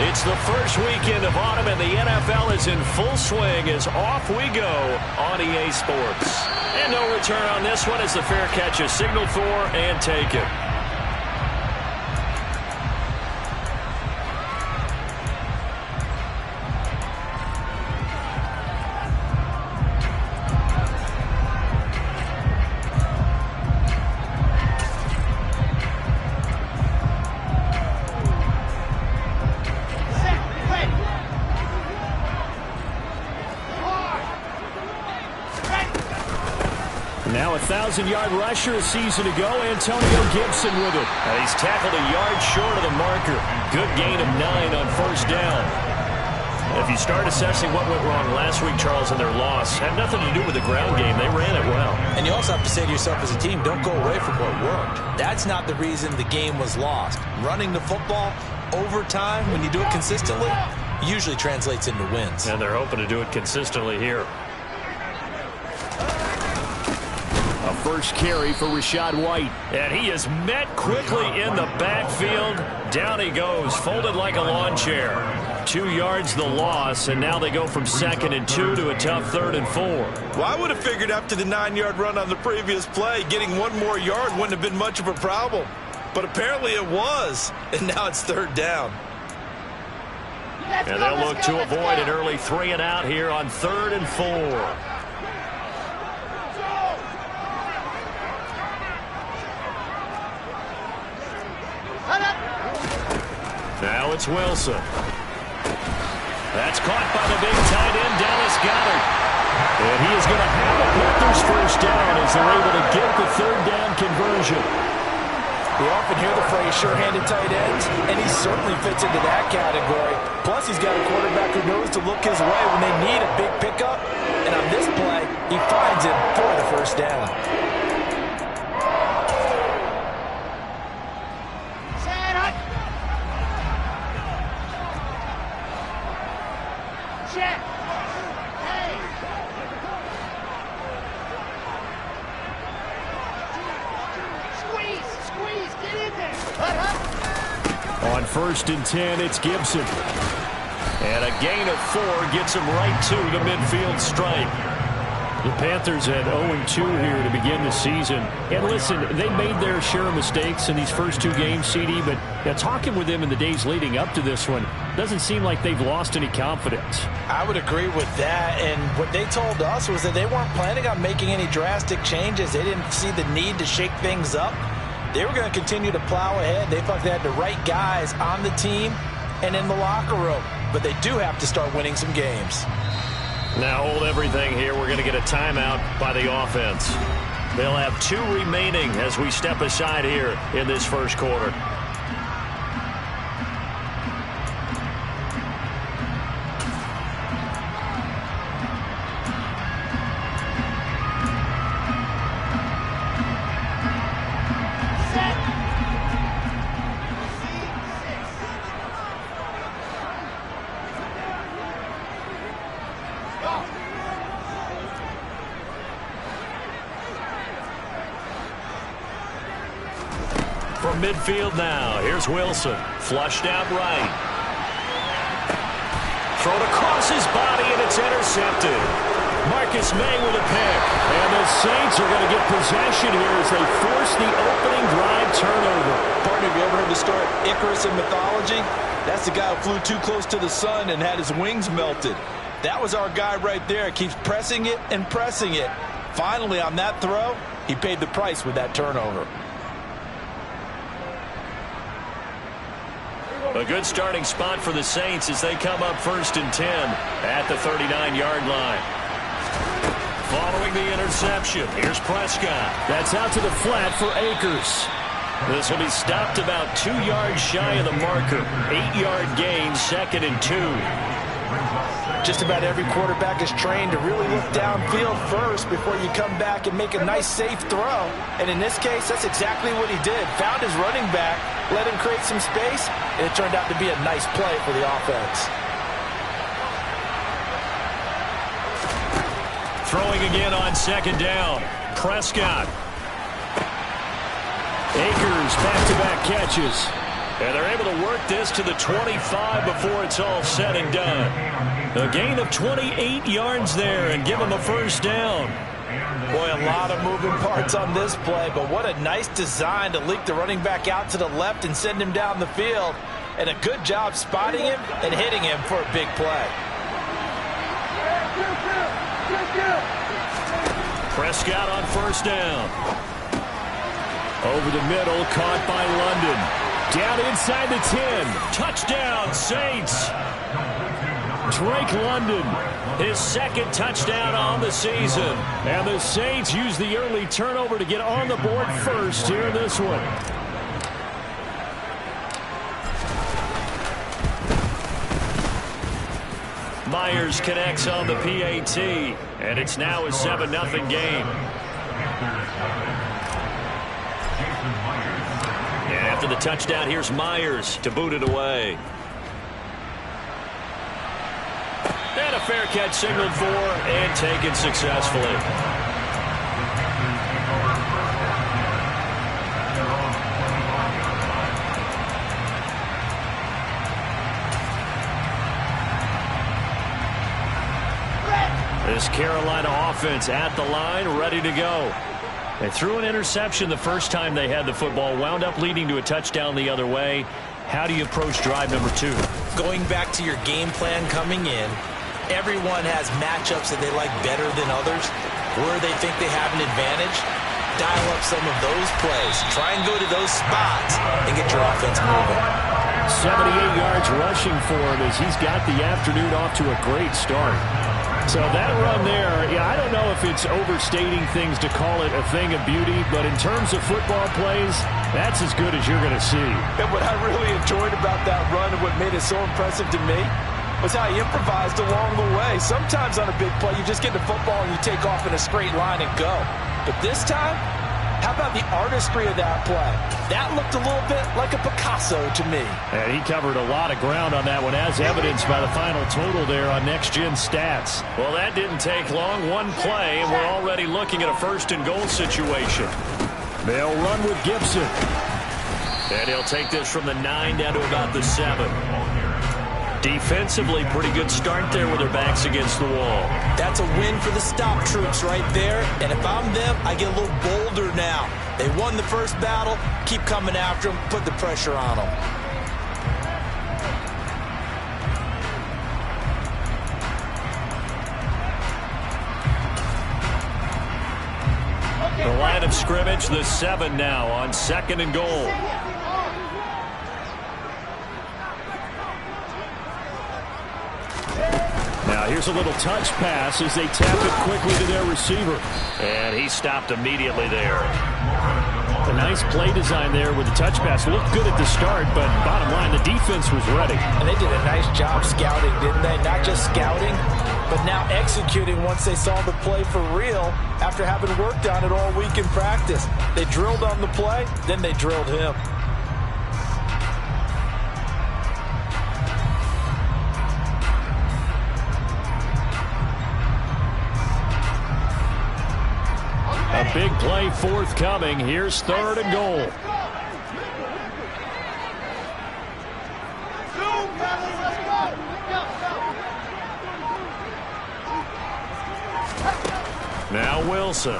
It's the first weekend of autumn, and the NFL is in full swing as off we go on EA Sports. And no return on this one as the fair catch is signaled for and taken. Now a 1,000-yard rusher a season ago, Antonio Gibson with it. And he's tackled a yard short of the marker. Good gain of 9 on first down. If you start assessing what went wrong last week, Charles, in their loss, had nothing to do with the ground game. They ran it well. And you also have to say to yourself as a team, don't go away from what worked. That's not the reason the game was lost. Running the football over time, when you do it consistently, usually translates into wins. And they're hoping to do it consistently here. A first carry for Rachaad White. And he is met quickly in the backfield. Down he goes, folded like a lawn chair. 2 yards the loss, and now they go from 2nd and 2 to a tough 3rd and 4. Well, I would have figured after the 9-yard run on the previous play, getting 1 more yard wouldn't have been much of a problem. But apparently it was, and now it's 3rd down. And they'll look to avoid an early 3 and out here on 3rd and 4. Now it's Wilson. That's caught by the big tight end, Dallas Goedert. And he is going to have the Panthers first down as they're able to get the 3rd down conversion. We often hear the phrase sure-handed tight ends, and he certainly fits into that category. Plus, he's got a quarterback who knows to look his way when they need a big pickup. And on this play, he finds him for the first down. On 1st and 10, it's Gibson. And a gain of 4 gets him right to the midfield stripe. The Panthers had 0-2 here to begin the season. And listen, they made their share of mistakes in these first 2 games, CD, but talking with them in the days leading up to this one, doesn't seem like they've lost any confidence. I would agree with that, and what they told us was that they weren't planning on making any drastic changes. They didn't see the need to shake things up. They were going to continue to plow ahead. They felt they had the right guys on the team and in the locker room. But they do have to start winning some games. Now hold everything here. We're going to get a timeout by the offense. They'll have 2 remaining as we step aside here in this first quarter. From midfield now, here's Wilson. Flushed out right. Thrown across his body, and it's intercepted. Marcus May with a pick. And the Saints are going to get possession here as they force the opening drive turnover. Partner, have you ever heard the story of Icarus in mythology? That's the guy who flew too close to the sun and had his wings melted. That was our guy right there. Keeps pressing it and pressing it. Finally, on that throw, he paid the price with that turnover. A good starting spot for the Saints as they come up 1st and 10 at the 39-yard line. Following the interception, here's Prescott. That's out to the flat for Akers. This will be stopped about 2 yards shy of the marker. 8-yard gain, 2nd and 2. Just about every quarterback is trained to really look downfield first before you come back and make a nice, safe throw. And in this case, that's exactly what he did. Found his running back, let him create some space, and it turned out to be a nice play for the offense. Throwing again on 2nd down. Prescott. Akers back-to-back catches. And they're able to work this to the 25 before it's all said and done. A gain of 28 yards there and give them a first down. Boy, a lot of moving parts on this play, but what a nice design to leak the running back out to the left and send him down the field. And a good job spotting him and hitting him for a big play. Prescott on first down. Over the middle, caught by London. Down inside the 10. Touchdown, Saints. Drake London, his second touchdown on the season. And the Saints use the early turnover to get on the board first here in this one. Myers connects on the PAT, and it's now a 7-0 game. And after the touchdown, here's Myers to boot it away. And a fair catch signaled for and taken successfully. This Carolina offense at the line, ready to go. They threw an interception the first time they had the football, wound up leading to a touchdown the other way. How do you approach drive number 2? Going back to your game plan coming in, everyone has matchups that they like better than others. Where they think they have an advantage, dial up some of those plays. Try and go to those spots and get your offense moving. 78 yards rushing for him as he's got the afternoon off to a great start. So that run there, yeah, I don't know if it's overstating things to call it a thing of beauty, but in terms of football plays, that's as good as you're going to see. And what I really enjoyed about that run and what made it so impressive to me was how he improvised along the way. Sometimes on a big play, you just get the football and you take off in a straight line and go. But this time, how about the artistry of that play? That looked a little bit like a Picasso to me. And he covered a lot of ground on that one, as evidenced by the final total there on Next Gen Stats. Well, that didn't take long. One play, and we're already looking at a first-and-goal situation. They'll run with Gibson. And he'll take this from the 9 down to about the 7. Defensively, pretty good start there with their backs against the wall. That's a win for the stop troops right there. And if I'm them, I get a little bolder now. They won the first battle. Keep coming after them. Put the pressure on them. The line of scrimmage, the 7 now on 2nd and goal. Now here's a little touch pass as they tap it quickly to their receiver. And he stopped immediately there. A nice play design there with the touch pass. Looked good at the start, but bottom line, the defense was ready. And they did a nice job scouting, didn't they? Not just scouting, but now executing once they saw the play for real after having worked on it all week in practice. They drilled on the play, then they drilled him. A big play forthcoming. Here's 3rd and goal. Now Wilson.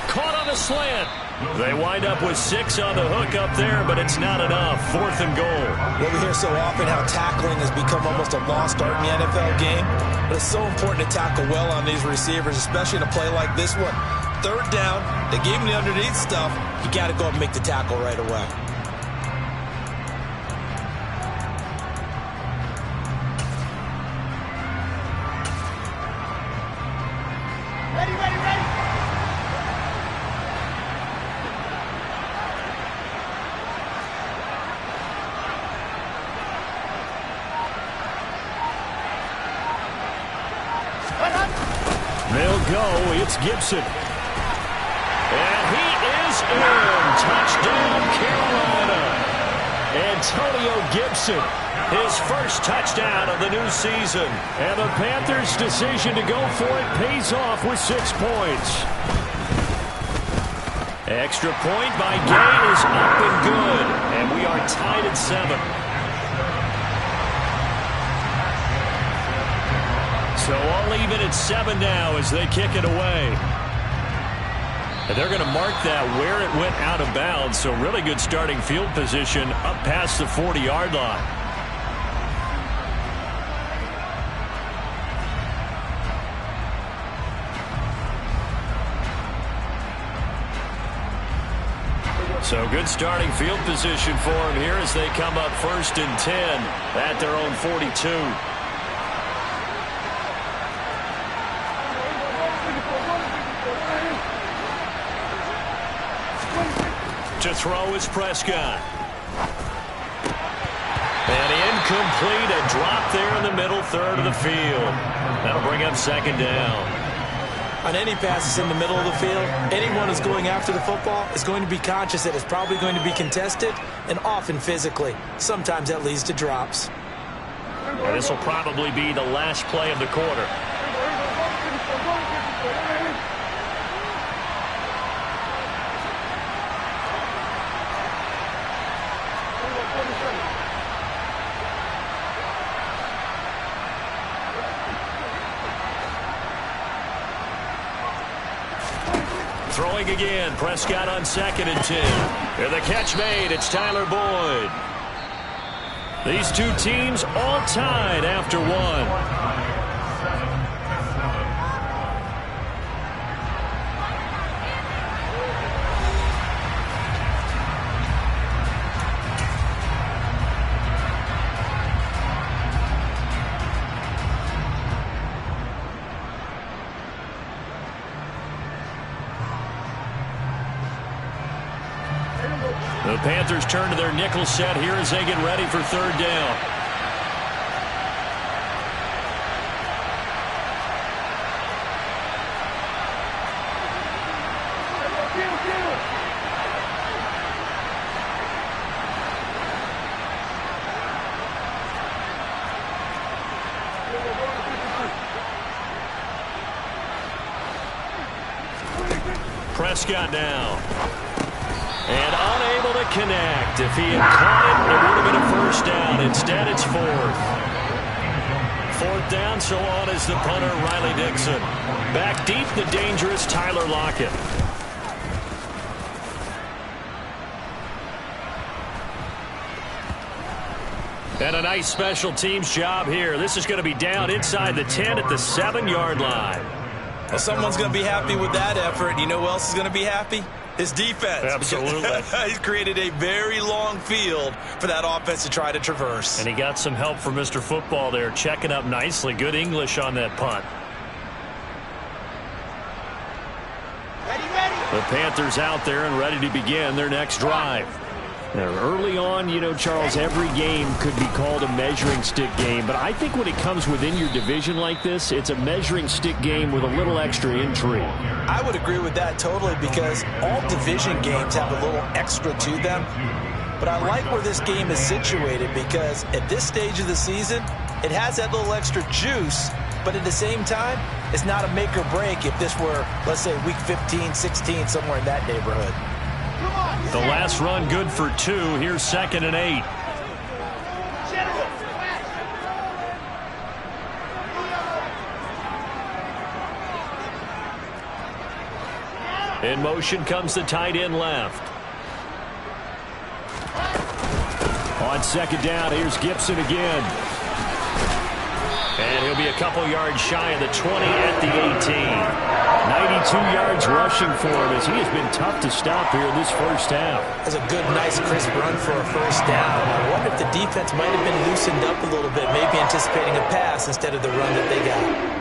Caught on a slant. They wind up with 6 on the hook up there, but it's not enough. 4th and goal. Well, we hear so often how tackling has become almost a lost art in the NFL game, but it's so important to tackle well on these receivers, especially in a play like this one. 3rd down, they gave him the underneath stuff. You got to go and make the tackle right away. Ready, ready, ready. They'll go. It's Gibson. And he is in. Touchdown, Carolina. Antonio Gibson, his first touchdown of the new season. And the Panthers' decision to go for it pays off with 6 points. Extra point by Gay is up and good. And we are tied. and 7. So all even at 7 now as they kick it away. And they're going to mark that where it went out of bounds. So really good starting field position up past the 40-yard line. So good starting field position for them here as they come up 1st and 10 at their own 42. To throw is Prescott. And incomplete, a drop there in the middle third of the field. That'll bring up 2nd down. On any passes in the middle of the field, anyone who's going after the football is going to be conscious that it's probably going to be contested and often physically. Sometimes that leads to drops. And this will probably be the last play of the quarter. Throwing again, Prescott on 2nd and 10. And the catch made, it's Tyler Boyd. These two teams all tied after 1. The Panthers turn to their nickel set here as they get ready for 3rd down. Prescott now. And unable to connect. If he had caught it, it would have been a 1st down. Instead, it's 4th. 4th down, so on is the punter, Riley Dixon. Back deep, the dangerous Tyler Lockett. And a nice special teams job here. This is going to be down inside the 10 at the 7-yard line. Well, someone's going to be happy with that effort. You know who else is going to be happy? His defense. Absolutely. He's created a very long field for that offense to try to traverse. And he got some help from Mr. Football there, checking up nicely. Good English on that punt. Ready. The Panthers out there and ready to begin their next drive. Now, early on, you know, Charles, every game could be called a measuring stick game. But I think when it comes within your division like this, it's a measuring stick game with a little extra intrigue. I would agree with that totally because all division games have a little extra to them. But I like where this game is situated because at this stage of the season, it has that little extra juice. But at the same time, it's not a make or break if this were, let's say, week 15, 16, somewhere in that neighborhood. The last run good for 2. Here's 2nd and 8. In motion comes the tight end left. On 2nd down, here's Gibson again. And he'll be a couple yards shy of the 20 at the 18. 92 yards rushing for him as he has been tough to stop here in this first half. That's a good, nice, crisp run for a 1st down. I wonder if the defense might have been loosened up a little bit, maybe anticipating a pass instead of the run that they got.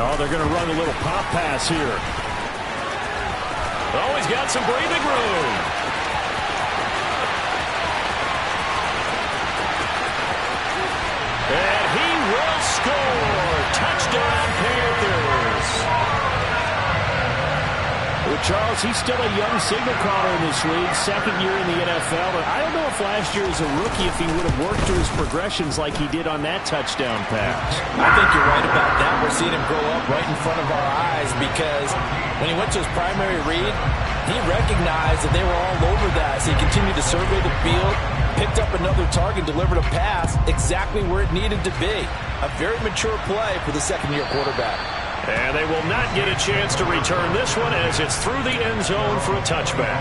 Oh, they're going to run a little pop pass here. Oh, he's got some breathing room. And he will score. Touchdown, Panthers. Charles, he's still a young signal caller in this league, second year in the NFL. And I don't know if last year as a rookie, if he would have worked through his progressions like he did on that touchdown pass. I think you're right about that. We're seeing him grow up right in front of our eyes because when he went to his primary read, he recognized that they were all over that. So he continued to survey the field, picked up another target, delivered a pass exactly where it needed to be. A very mature play for the second-year quarterback. And they will not get a chance to return this one as it's through the end zone for a touchback.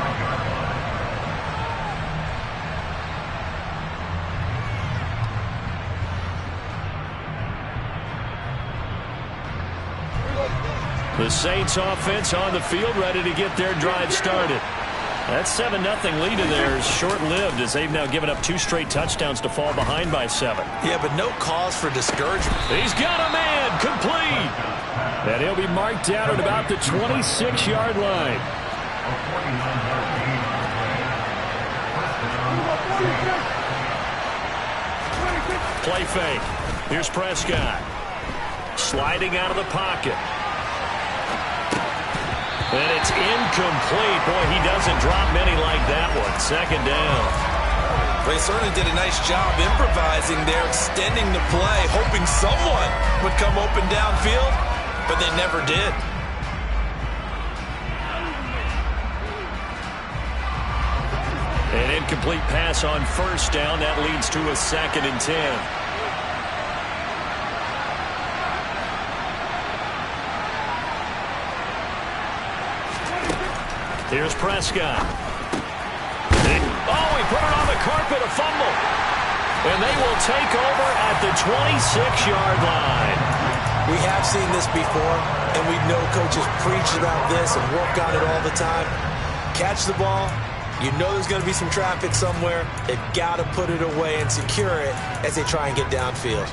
The Saints offense on the field, ready to get their drive started. That 7-0 lead of theirs short-lived as they've now given up 2 straight touchdowns to fall behind by 7. Yeah, but no cause for discouragement. He's got a man, complete. And he'll be marked out at about the 26-yard line. Play fake. Here's Prescott. Sliding out of the pocket. And it's incomplete. Boy, he doesn't drop many like that one. Second down. They certainly did a nice job improvising there, extending the play, hoping someone would come open downfield, but they never did. An incomplete pass on first down. That leads to a 2nd and 10. Here's Prescott. Oh, he put it on the carpet, a fumble. And they will take over at the 26-yard line. We have seen this before, and we know coaches preach about this and work on it all the time. Catch the ball. You know there's going to be some traffic somewhere. They've got to put it away and secure it as they try and get downfield.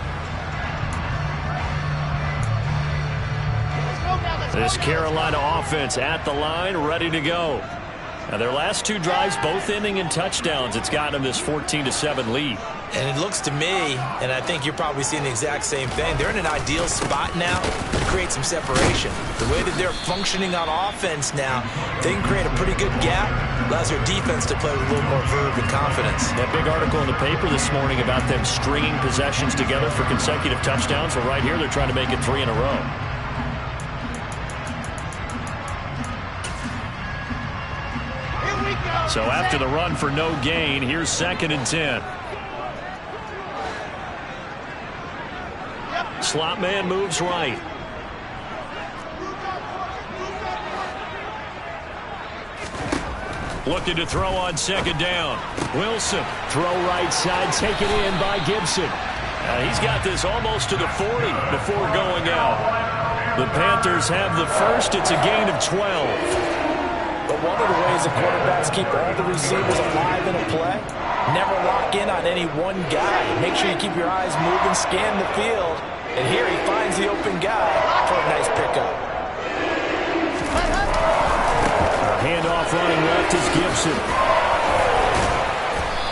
This Carolina offense at the line, ready to go. Now their last 2 drives, both ending in touchdowns. It's gotten them this 14-7 lead. And it looks to me, and I think you're probably seeing the exact same thing, they're in an ideal spot now to create some separation. The way that they're functioning on offense now, they can create a pretty good gap, allows their defense to play with a little more verve and confidence. That big article in the paper this morning about them stringing possessions together for consecutive touchdowns. Well, right here they're trying to make it 3 in a row. So after the run for no gain, here's 2nd and 10. Slot man moves right. Looking to throw on 2nd down. Wilson, throw right side, taken in by Gibson. He's got this almost to the 40 before going out. The Panthers have the first. It's a gain of 12. But one of the ways the quarterbacks keep all the receivers alive in a play, never lock in on any one guy. Make sure you keep your eyes moving, scan the field. And here he finds the open guy for a nice pickup. Handoff running left is Gibson.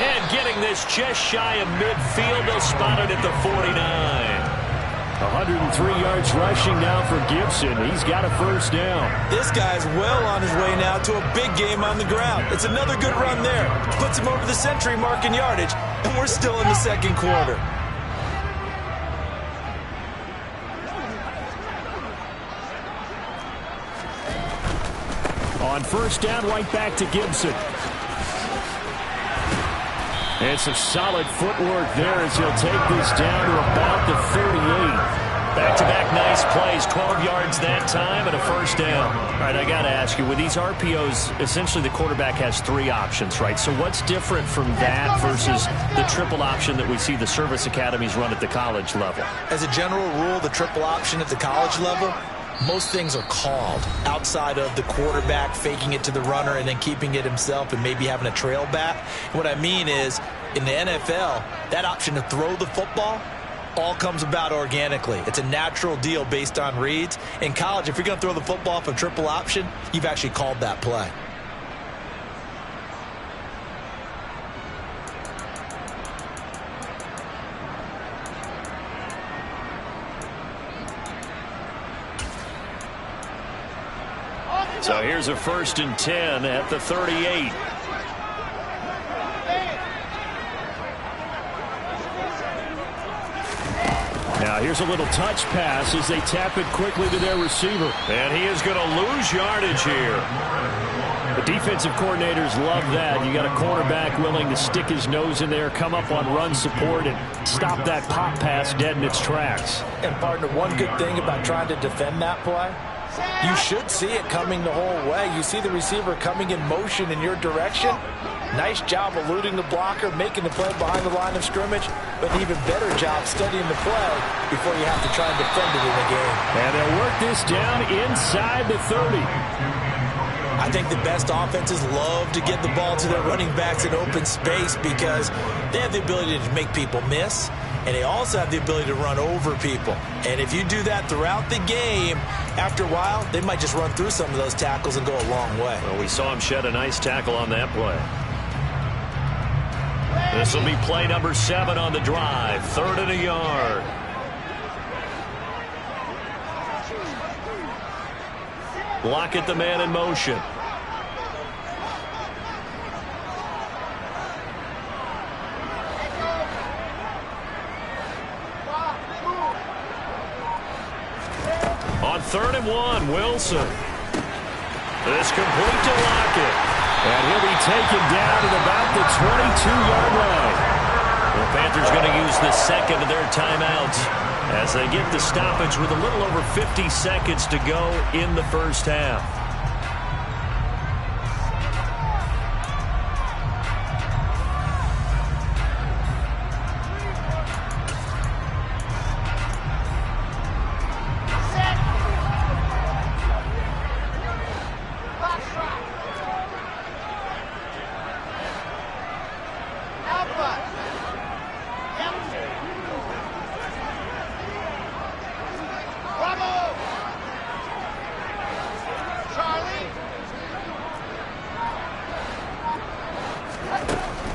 And getting this just shy of midfield, they'll spot it at the 49. 103 yards rushing now for Gibson. He's got a first down. This guy's well on his way now to a big game on the ground. It's another good run there. Puts him over the century mark in yardage, and we're still in the second quarter. On first down, right back to Gibson. And some solid footwork there as he'll take this down to about the 38. Back-to-back nice plays, 12 yards that time and a first down. All right, I got to ask you, with these RPOs, essentially the quarterback has 3 options, right? So what's different from that versus the triple option that we see the service academies run at the college level? As a general rule, the triple option at the college level, most things are called outside of the quarterback faking it to the runner and then keeping it himself and maybe having a trail back. What I mean is, in the NFL, that option to throw the football all comes about organically. It's a natural deal based on reads. In college, if you're going to throw the football off a triple option, you've actually called that play. So here's a 1st and 10 at the 38. Now here's a little touch pass as they tap it quickly to their receiver. And he is going to lose yardage here. The defensive coordinators love that. You got a cornerback willing to stick his nose in there, come up on run support, and stop that pop pass dead in its tracks. And, partner, one good thing about trying to defend that play, you should see it coming the whole way. You see the receiver coming in motion in your direction. Nice job eluding the blocker, making the play behind the line of scrimmage, but an even better job studying the play before you have to try and defend it in the game. And they'll work this down inside the 30. I think the best offenses love to get the ball to their running backs in open space because they have the ability to make people miss, and they also have the ability to run over people. And if you do that throughout the game, after a while, they might just run through some of those tackles and go a long way. Well, we saw him shed a nice tackle on that play. This will be play number 7 on the drive. 3rd and a yard. Block at the man in motion. On 3rd and 1, Wilson. This complete to Lockett. And he'll be taken down at about the 22-yard line. The Panthers going to use the second of their timeouts as they get the stoppage with a little over 50 seconds to go in the first half.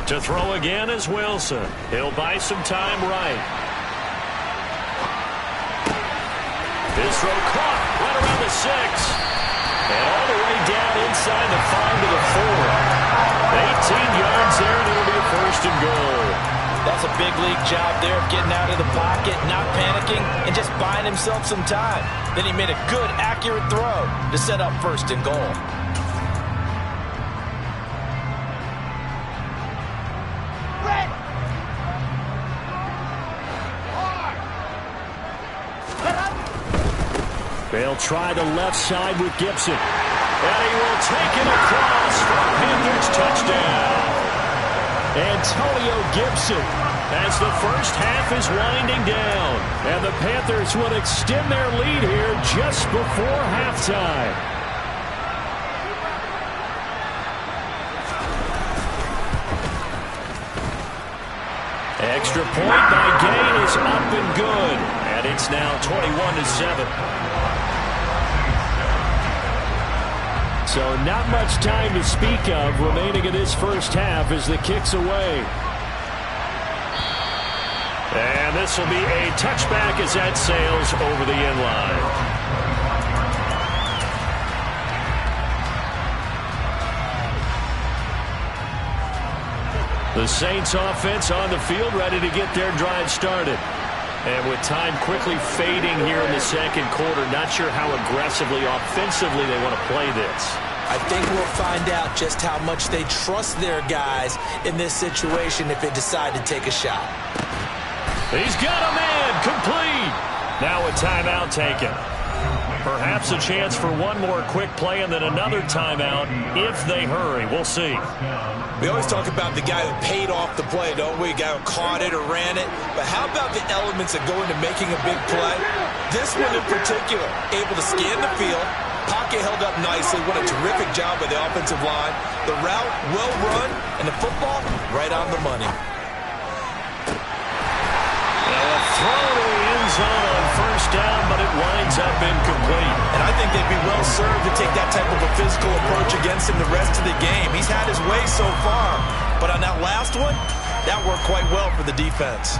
To throw again is Wilson. He'll buy some time right. His throw caught right around the 6. And all the way down inside the 5 to the 4. 18 yards there, and it'll be a 1st and goal. That's a big league job there of getting out of the pocket, not panicking, and just buying himself some time. Then he made a good, accurate throw to set up 1st and goal. They'll try the left side with Gibson. And he will take it across for a Panthers touchdown. Antonio Gibson, as the first half is winding down. And the Panthers will extend their lead here just before halftime. Extra point by Gain is up and good. And it's now 21-7. So not much time to speak of remaining in this first half as the kick's away. And this will be a touchback as that sails over the end line. The Saints offense on the field ready to get their drive started. And with time quickly fading here in the second quarter, not sure how aggressively, offensively they want to play this. I think we'll find out just how much they trust their guys in this situation if they decide to take a shot. He's got a man, complete. Now a timeout taken. Perhaps a chance for one more quick play and then another timeout if they hurry. We'll see. We always talk about the guy who paid off the play, don't we? The guy who caught it or ran it. But how about the elements that go into making a big play? This one in particular, able to scan the field, pocket held up nicely. What a terrific job by the offensive line. The route, well run, and the football, right on the money. A throw to the end zone on first down, but it winds up incomplete. And I think they'd be well served to take that type of a physical approach against him the rest of the game. He's had his way so far, but on that last one, that worked quite well for the defense.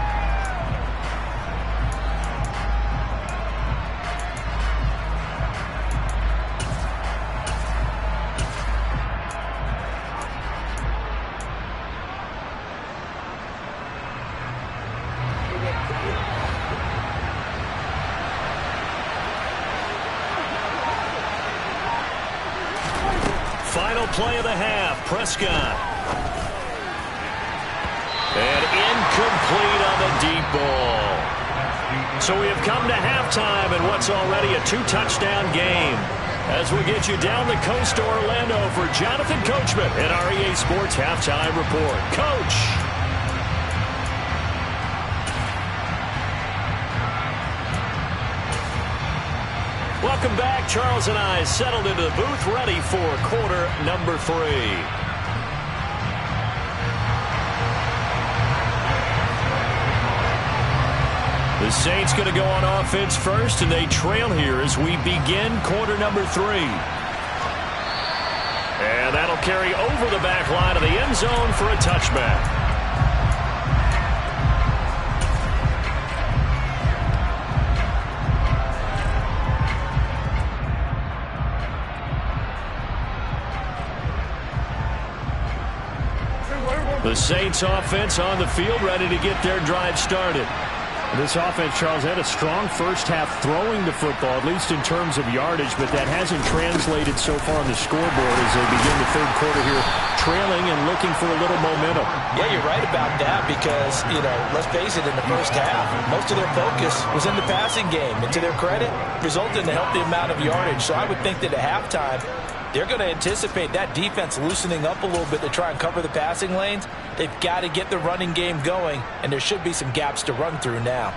Final play of the half. Prescott. And incomplete on the deep ball. So we have come to halftime in what's already a 2-touchdown game. As we get you down the coast to Orlando for Jonathan Coachman at our EA Sports Halftime Report. Coach. Welcome back. Charles and I settled into the booth, ready for quarter number 3. The Saints going to go on offense first, and they trail here as we begin quarter number 3. And that'll carry over the back line of the end zone for a touchback. The Saints offense on the field, ready to get their drive started. This offense, Charles, had a strong first half throwing the football, at least in terms of yardage, but that hasn't translated so far on the scoreboard as they begin the third quarter here, trailing and looking for a little momentum. Yeah, you're right about that because, let's face it, in the first half, most of their focus was in the passing game. And to their credit, resulted in a healthy amount of yardage. So I would think that at halftime, they're going to anticipate that defense loosening up a little bit to try and cover the passing lanes. They've got to get the running game going, and there should be some gaps to run through now.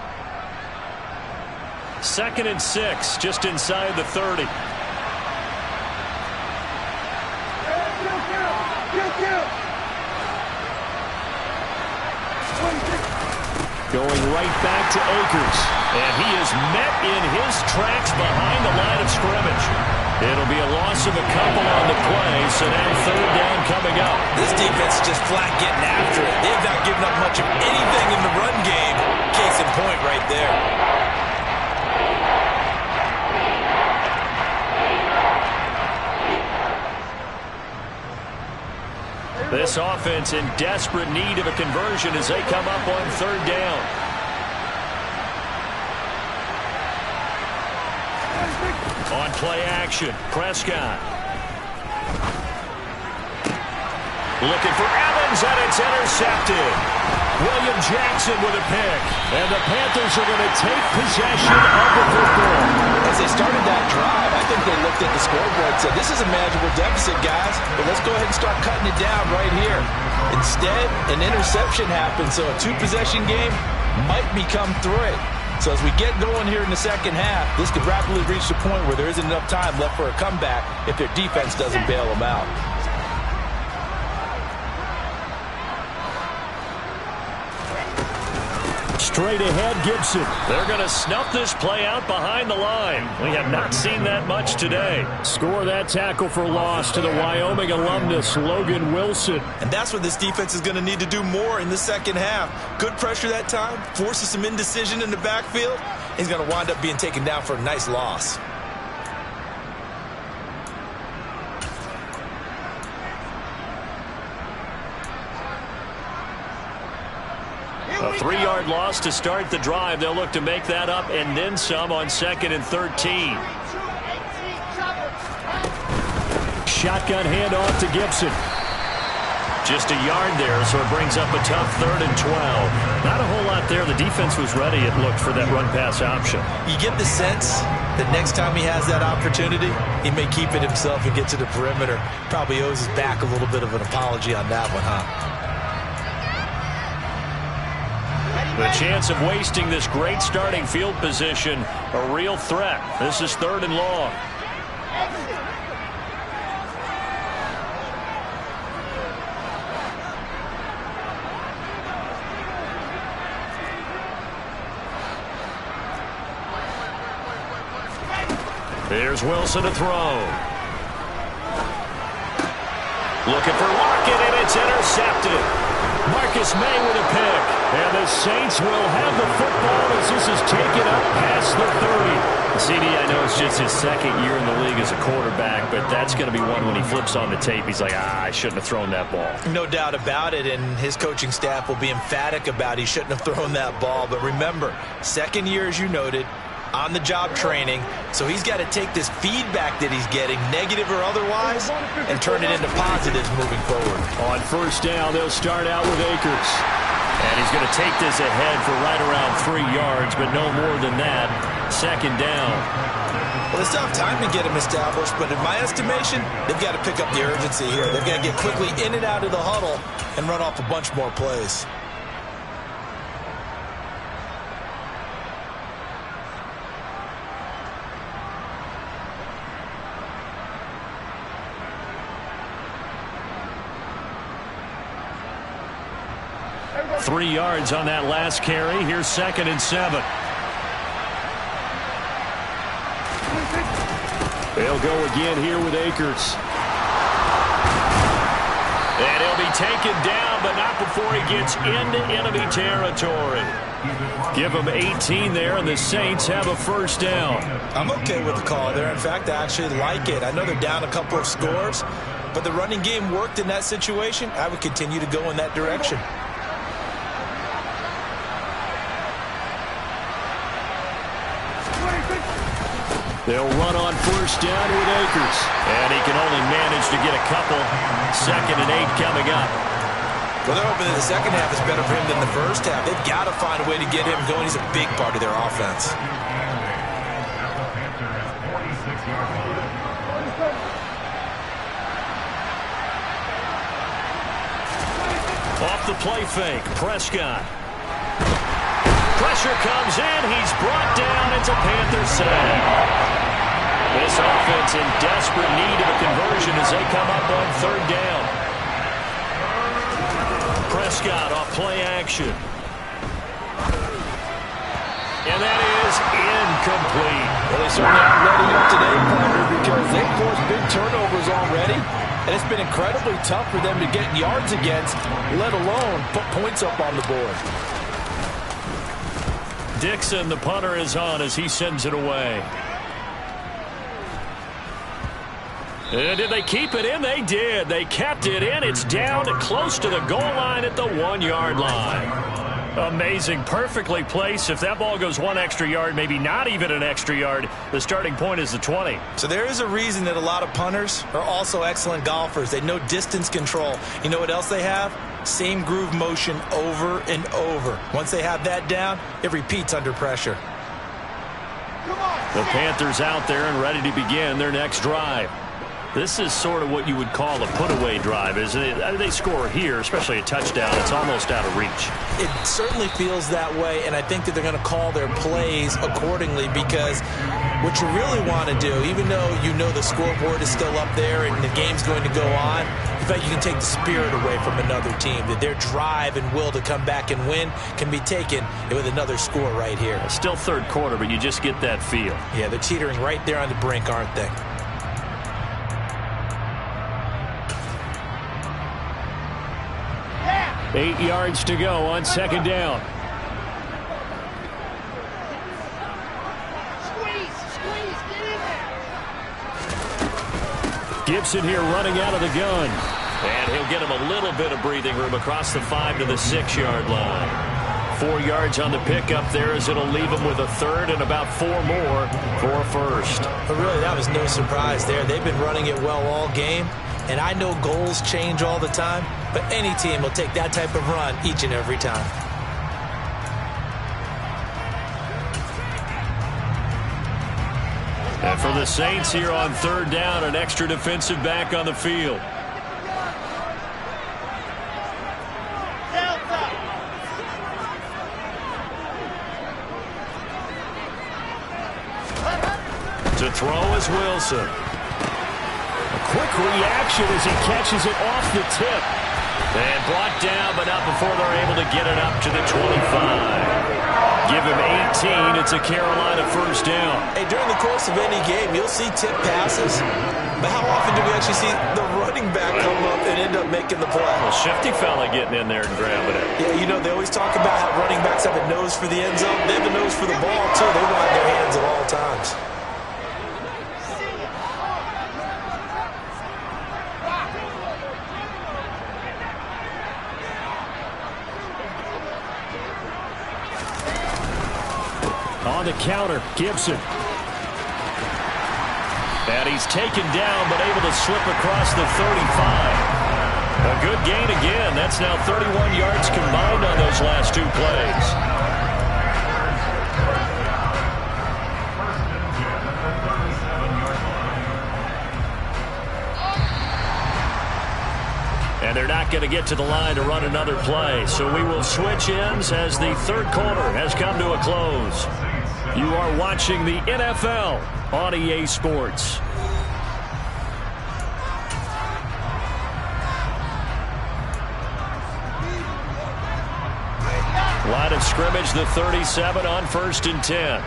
2nd and 6, just inside the 30. Going right back to Akers. And he is met in his tracks behind the line of scrimmage. It'll be a loss of a couple on the play, so now 3rd down coming up. This defense is just flat getting after it. They've not given up much of anything in the run game. Case in point right there. This offense in desperate need of a conversion as they come up on 3rd down. On play action, Prescott. Looking for Evans, and it's intercepted. William Jackson with a pick. And the Panthers are going to take possession of the football. As they started that drive, I think they looked at the scoreboard and said, this is a manageable deficit, guys, but let's go ahead and start cutting it down right here. Instead, an interception happened, so a 2-possession game might become 3. So as we get going here in the second half, this could rapidly reach the point where there isn't enough time left for a comeback if their defense doesn't bail them out. Straight ahead, Gibson. They're going to snuff this play out behind the line. We have not seen that much today. Score that tackle for loss to the Wyoming alumnus, Logan Wilson. And that's what this defense is going to need to do more in the second half. Good pressure that time, forces some indecision in the backfield. He's going to wind up being taken down for a nice loss. A 3-yard loss to start the drive. They'll look to make that up and then some on 2nd and 13. Shotgun handoff to Gibson. Just a yard there, so it brings up a tough 3rd and 12. Not a whole lot there. The defense was ready, it looked, for that run-pass option. You get the sense that next time he has that opportunity, he may keep it himself and get to the perimeter. Probably owes his back a little bit of an apology on that one, huh? The chance of wasting this great starting field position, a real threat. This is 3rd and long. There's Wilson to throw. Looking for Lockett, and it's intercepted. Marcus May with a pick. And the Saints will have the football as this is taken up past the 30. CD, I know it's just his 2nd year in the league as a quarterback, but that's going to be one when he flips on the tape. He's like, I shouldn't have thrown that ball. No doubt about it, and his coaching staff will be emphatic about he shouldn't have thrown that ball. But remember, 2nd year, as you noted, on-the-job training, so he's got to take this feedback that he's getting, negative or otherwise, and turn it into positives moving forward. On first down, they'll start out with Akers. And he's going to take this ahead for right around 3 yards, but no more than that. Second down. Well, they still have time to get him established, but in my estimation, they've got to pick up the urgency here. They've got to get quickly in and out of the huddle and run off a bunch more plays. Three yards on that last carry. Here's 2nd and 7. They'll go again here with Akers. And he'll be taken down, but not before he gets into enemy territory. Give him 18 there, and the Saints have a first down. I'm okay with the call there. In fact, I actually like it. I know they're down a couple of scores, but the running game worked in that situation. I would continue to go in that direction. They'll run on first down with Akers. And he can only manage to get a couple. 2nd and 8 coming up. Well, they're hoping that the second half is better for him than the first half. They've got to find a way to get him going. He's a big part of their offense. Off the play fake, Prescott. Pressure comes in. He's brought down. It's a Panther sack. This offense in desperate need of a conversion as they come up on third down. Prescott off play action. And that is incomplete. Well, they certainly aren't letting up today, partner, because they've forced big turnovers already. And it's been incredibly tough for them to get yards against, let alone put points up on the board. Dixon, the punter, is on as he sends it away. And did they keep it in? They did. They kept it in. It's down close to the goal line at the 1-yard line. Amazing. Perfectly placed. If that ball goes 1 extra yard, maybe not even an extra yard, the starting point is the 20. So there is a reason that a lot of punters are also excellent golfers. They know distance control. You know what else they have? Same groove motion over and over. Once they have that down, it repeats under pressure. The Panthers out there and ready to begin their next drive. This is sort of what you would call a put-away drive, isn't it? They score here, especially a touchdown. It's almost out of reach. It certainly feels that way, and I think that they're going to call their plays accordingly because what you really want to do, even though you know the scoreboard is still up there and the game's going to go on, in fact, you can take the spirit away from another team, that their drive and will to come back and win can be taken with another score right here. Still third quarter, but you just get that feel. Yeah, they're teetering right there on the brink, aren't they? Yeah. 8 yards to go on second down. Squeeze, get in there. Gibson here running out of the gun. And he'll get him a little bit of breathing room across the 5 to the 6-yard line. 4 yards on the pickup there as it'll leave him with a third and about 4 more for a first. But really, that was no surprise there. They've been running it well all game. And I know goals change all the time, but any team will take that type of run each and every time. And for the Saints here on third down, an extra defensive back on the field. To throw is Wilson. Quick reaction as he catches it off the tip. And brought down, but not before they're able to get it up to the 25. Give him 18. It's a Carolina first down. Hey, during the course of any game, you'll see tip passes. But how often do we actually see the running back come up and end up making the play? A shifty fella getting in there and grabbing it. Yeah, you know, they always talk about how running backs have a nose for the end zone. They have a nose for the ball, too. They want their hands at all times. On the counter, Gibson. And he's taken down, but able to slip across the 35. A good gain again. That's now 31 yards combined on those last 2 plays. And they're not going to get to the line to run another play. So we will switch ends as the third quarter has come to a close. You are watching the NFL on EA Sports. Line of scrimmage, the 37 on 1st and 10.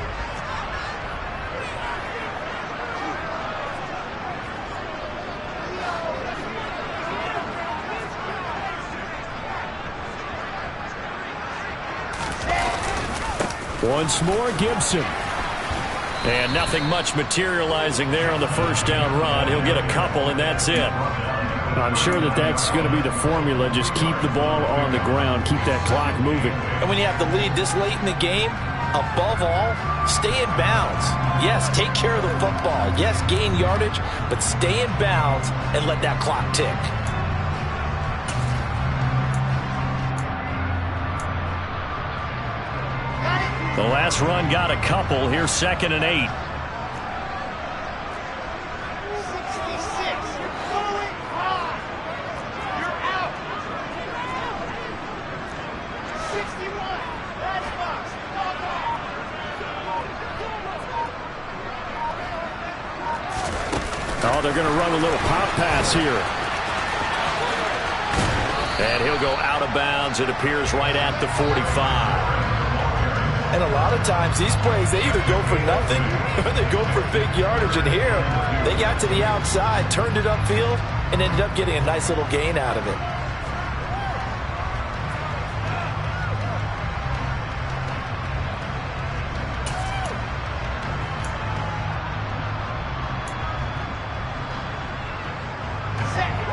Once more, Gibson. And nothing much materializing there on the first down run. He'll get a couple, and that's it. I'm sure that's going to be the formula. Just keep the ball on the ground. Keep that clock moving. And when you have the lead this late in the game, above all, stay in bounds. Yes, take care of the football. Yes, gain yardage, but stay in bounds and let that clock tick. The last run got a couple. Here's 2nd and 8. 66. You're going high. You're out. 61. That's box. Oh, they're going to run a little pop pass here. And he'll go out of bounds. It appears right at the 45. And a lot of times these plays, they either go for nothing or they go for big yardage. And here, they got to the outside, turned it upfield, and ended up getting a nice little gain out of it.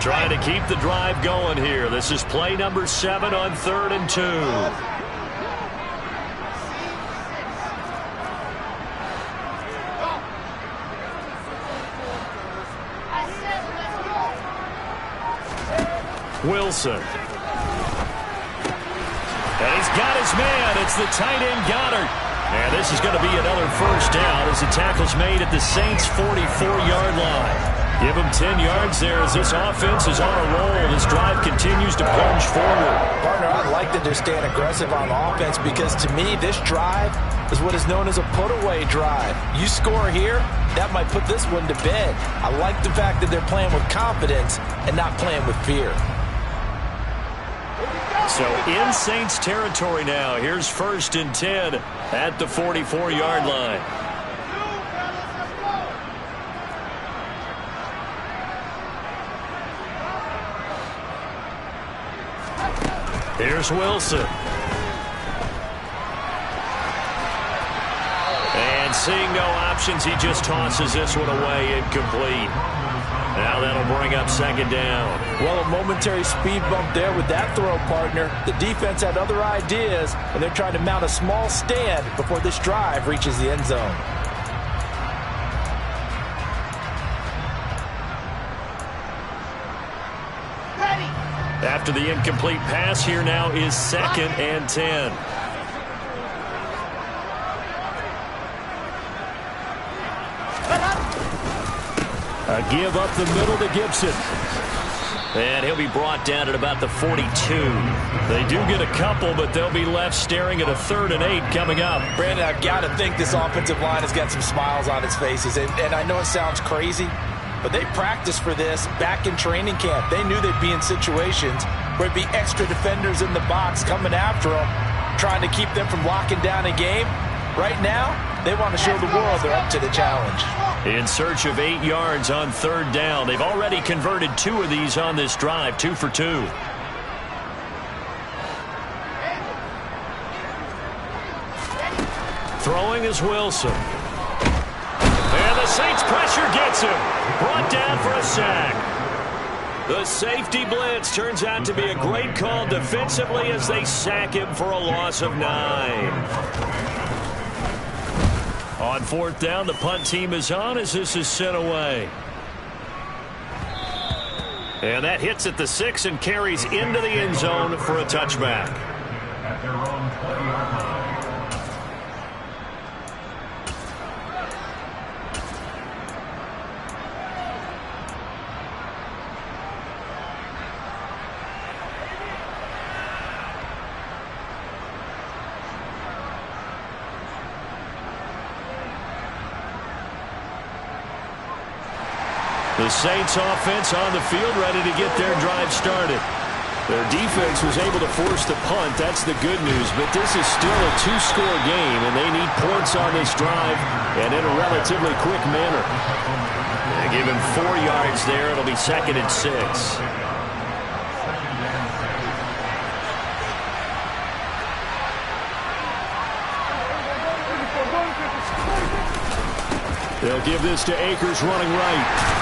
Trying to keep the drive going here. This is play number 7 on 3rd and 2. Wilson. And he's got his man. It's the tight end Goddard. And this is going to be another first down as the tackle's made at the Saints' 44-yard line. Give him 10 yards there as this offense is on a roll. This drive continues to plunge forward. Partner, I like that they're staying aggressive on offense because to me, this drive is what is known as a put-away drive. You score here, that might put this one to bed. I like the fact that they're playing with confidence and not playing with fear. So in Saints territory now. Here's 1st and 10 at the 44-yard line. Here's Wilson. And seeing no options, he just tosses this one away, incomplete. Now that'll bring up 2nd down. Well, a momentary speed bump there with that throw, partner. The defense had other ideas, and they're trying to mount a small stand before this drive reaches the end zone. After the incomplete pass, here now is 2nd and 10. A give up the middle to Gibson. And he'll be brought down at about the 42. They do get a couple, but they'll be left staring at a 3rd and 8 coming up. Brandon, I've got to think this offensive line has got some smiles on its faces. And I know it sounds crazy, but they practiced for this back in training camp. They knew they'd be in situations where it'd be extra defenders in the box coming after them, trying to keep them from locking down a game. Right now, they want to show the world they're up to the challenge. In search of 8 yards on 3rd down. They've already converted 2 of these on this drive, 2 for 2. Throwing is Wilson. And the Saints pressure gets him. Brought down for a sack. The safety blitz turns out to be a great call defensively as they sack him for a loss of 9. On fourth down, the punt team is on as this is sent away. And that hits at the 6 and carries into the end zone for a touchback. At their own 20-yard line. The Saints offense on the field ready to get their drive started. Their defense was able to force the punt. That's the good news. But this is still a two-score game, and they need points on this drive and in a relatively quick manner. They give him 4 yards there. It'll be 2nd and 6. They'll give this to Akers running right.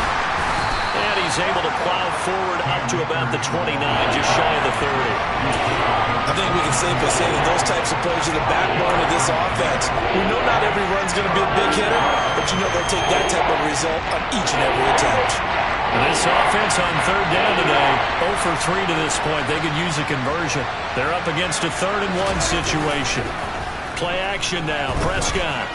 And he's able to plow forward up to about the 29, just shy of the 30. I think we can safely say that those types of plays are the backbone of this offense. We know not every run's going to be a big hitter, but you know they'll take that type of result on each and every attempt. And this offense on third down today, 0 for 3 to this point. They could use a conversion. They're up against a 3rd and 1 situation. Play action now, Prescott.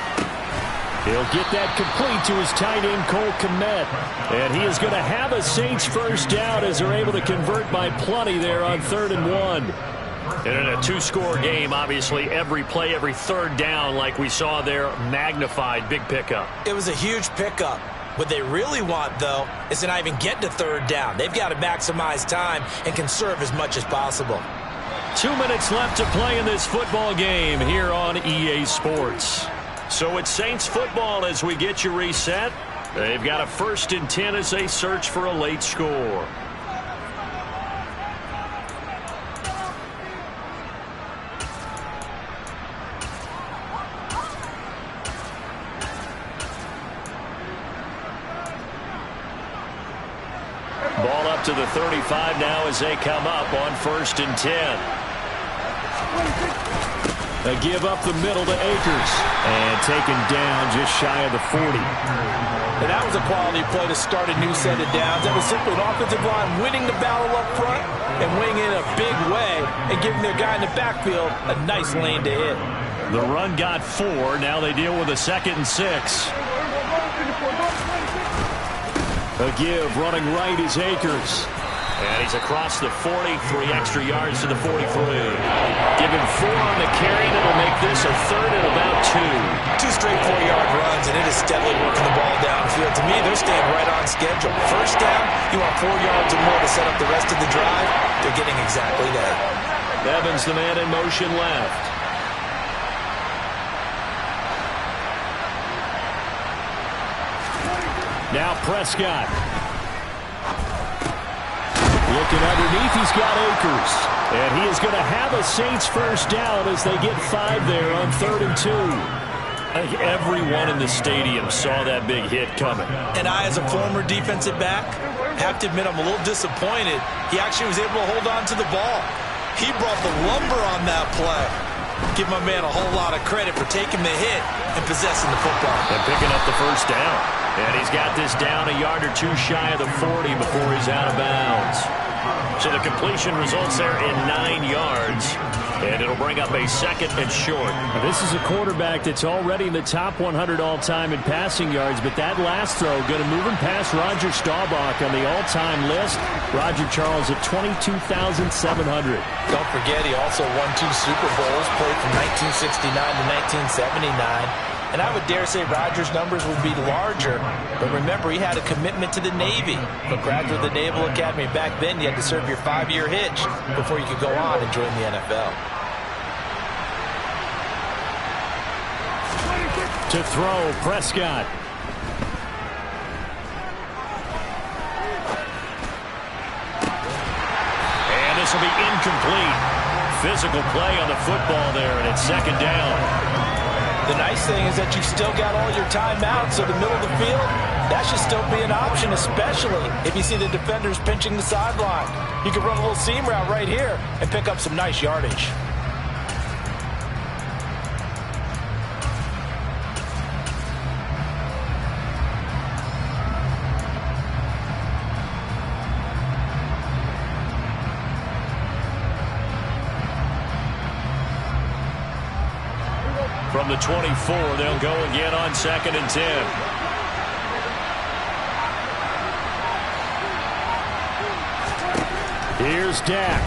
He'll get that complete to his tight end, Cole Kmet. And he is going to have a Saints first down as they're able to convert by plenty there on 3rd and 1. And in a two-score game, obviously, every play, every third down, like we saw there, magnified, big pickup. It was a huge pickup. What they really want, though, is to not even get to 3rd down. They've got to maximize time and conserve as much as possible. 2 minutes left to play in this football game here on EA Sports. So it's Saints football as we get you reset. They've got a 1st and 10 as they search for a late score. Ball up to the 35 now as they come up on 1st and 10. They give up the middle to Akers. And taken down just shy of the 40. And that was a quality play to start a new set of downs. That was simply an offensive line winning the battle up front and winning it in a big way and giving their guy in the backfield a nice lane to hit. The run got 4. Now they deal with a 2nd and 6. A give running right is Akers. And he's across the 40, 3 extra yards to the 43. Give him 4 on the carry, and it'll make this a 3rd and about 2. 2 straight 4-yard runs, and it is steadily working the ball downfield. To me, they're staying right on schedule. First down, you want 4 yards or more to set up the rest of the drive. They're getting exactly that. Evans, the man in motion left. Now Prescott. Looking underneath, he's got Akers. And he is going to have a Saints first down as they get 5 there on 3rd and 2. I think everyone in the stadium saw that big hit coming. And I, as a former defensive back, have to admit I'm a little disappointed. He actually was able to hold on to the ball. He brought the lumber on that play. Give my man a whole lot of credit for taking the hit and possessing the football. And picking up the first down. And he's got this down a yard or 2 shy of the 40 before he's out of bounds. So the completion results there in 9 yards. And it'll bring up a 2nd and short. Now this is a quarterback that's already in the top 100 all-time in passing yards, but that last throw going to move him past Roger Staubach on the all-time list. Roger Charles at 22,700. Don't forget, he also won 2 Super Bowls, played from 1969 to 1979. And I would dare say Rodgers' numbers would be larger. But remember, he had a commitment to the Navy. A graduate of the Naval Academy. Back then, you had to serve your 5-year hitch before you could go on and join the NFL. To throw, Prescott. And this will be incomplete. Physical play on the football there, and it's 2nd down. The nice thing is that you've still got all your timeouts, so the middle of the field, that should still be an option, especially if you see the defenders pinching the sideline. You can run a little seam route right here and pick up some nice yardage. From the 24, they'll go again on 2nd and 10. Here's Dak.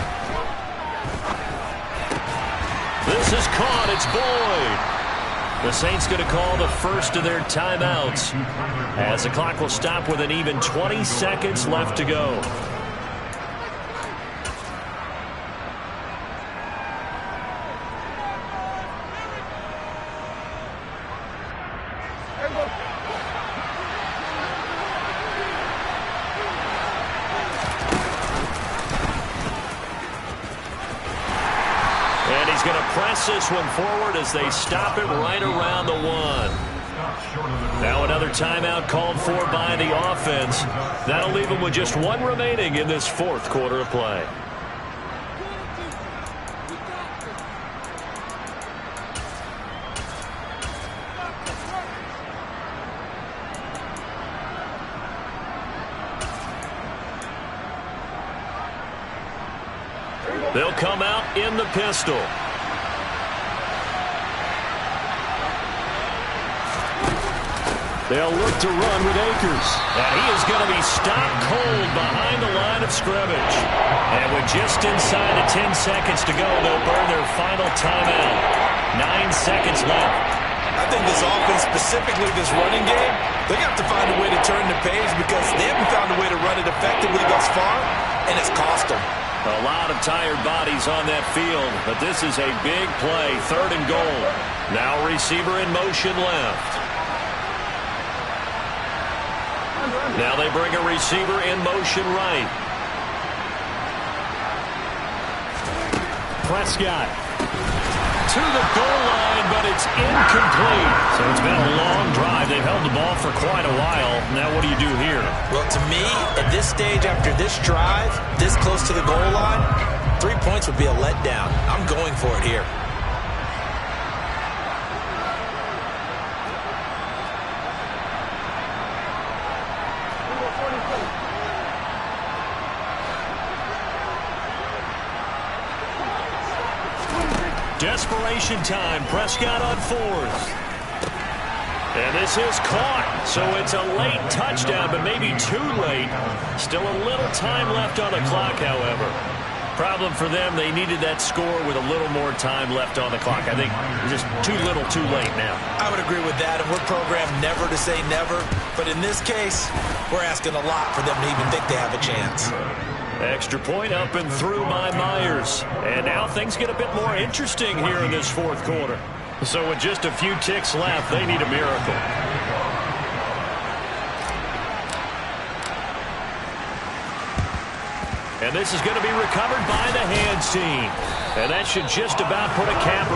This is caught. It's Boyd. The Saints going to call the first of their timeouts as the clock will stop with an even 20 seconds left to go. And he's going to press this one forward as they stop it right around the 1. Now another timeout called for by the offense. That'll leave them with just 1 remaining in this 4th quarter of play. They'll come out in the pistol. They'll look to run with Akers. And he is going to be stopped cold behind the line of scrimmage. And with just inside of 10 seconds to go, they'll burn their final timeout. 9 seconds left. I think this offense, specifically this running game, they're going to have to find a way to turn the page because they haven't found a way to run it effectively thus far, and it's cost them. A lot of tired bodies on that field, but this is a big play, 3rd and goal. Now receiver in motion left. Now they bring a receiver in motion right. Prescott to the goal line, but it's incomplete. So it's been a long drive. They've held the ball for quite a while. Now what do you do here? Well, to me, at this stage after this drive, this close to the goal line, 3 points would be a letdown. I'm going for it here. Desperation time. Prescott on 4th. And this is caught. So it's a late touchdown, but maybe too late. Still a little time left on the clock, however. Problem for them, they needed that score with a little more time left on the clock. I think just too little too late now. I would agree with that, and we're programmed never to say never. But in this case, we're asking a lot for them to even think they have a chance. Extra point up and through by Myers. And now things get a bit more interesting here in this 4th quarter. So with just a few ticks left, they need a miracle. And this is going to be recovered by the hands team. And that should just about put a cap